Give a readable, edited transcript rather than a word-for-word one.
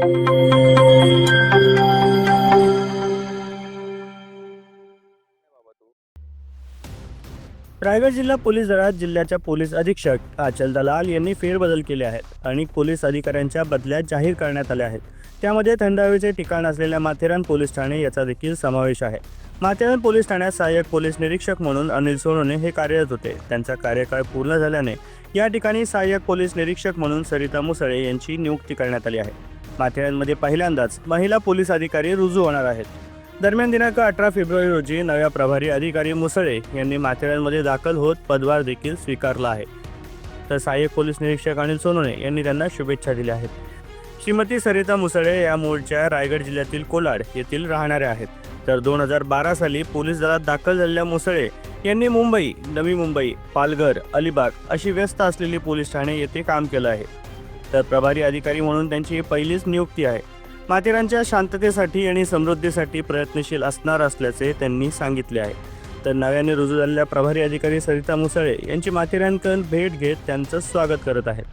रायगड जिल्हा पोलीस दलात जिल्ह्याच्या पोलीस अधीक्षक आचल दलाल यांनी फेरबदल केले आहेत. अनेक पोलीस अधिकाऱ्यांच्या बदल्या जाहीर करण्यात आल्या आहेत. त्यामध्ये थंड हवेचे ठिकाण असलेल्या माथेरान पोलीस ठाणे याचा देखील समावेश आहे. माथेरान पोलीस ठाण्यात सहाय्यक पोलीस निरीक्षक म्हणून अनिल सोनोने हे कार्यरत होते. त्यांचा कार्यकाळ पूर्ण झाल्याने या ठिकाणी सहाय्यक पोलीस निरीक्षक म्हणून सरिता मुसळे यांची नियुक्ती करण्यात आली आहे. माथेरानमध्ये पहिल्यांदाच महिला पोलीस अधिकारी रुजू होणार आहेत. दरम्यान दिनांक 18 फेब्रुवारी रोजी नव्या प्रभारी अधिकारी मुसळे यांनी माथेरानमध्ये दाखल होत पदभार देखील स्वीकारला आहे. तर सहाय्यक पोलीस निरीक्षक अनिल सोनोने यांनी त्यांना शुभेच्छा दिल्या आहेत. श्रीमती सरिता मुसळे या मूळच्या रायगड जिल्ह्यातील कोलाड येथील राहणाऱ्या आहेत. तर 2012 साली पोलीस दलात दाखल झालेल्या मुसळे यांनी मुंबई, नवी मुंबई, पालघर, अलिबाग अशी व्यस्त असलेली पोलीस ठाणे येथे काम केलं आहे. तर प्रभारी अधिकारी म्हणून त्यांची ही पहिलीच नियुक्ती आहे. माथेरानच्या शांततेसाठी आणि समृद्धीसाठी प्रयत्नशील असणार असल्याचे त्यांनी सांगितले आहे. तर नव्याने रुजू झालेल्या प्रभारी अधिकारी सरिता मुसळे यांची माथेरानकर भेट घेत त्यांचं स्वागत करत आहेत.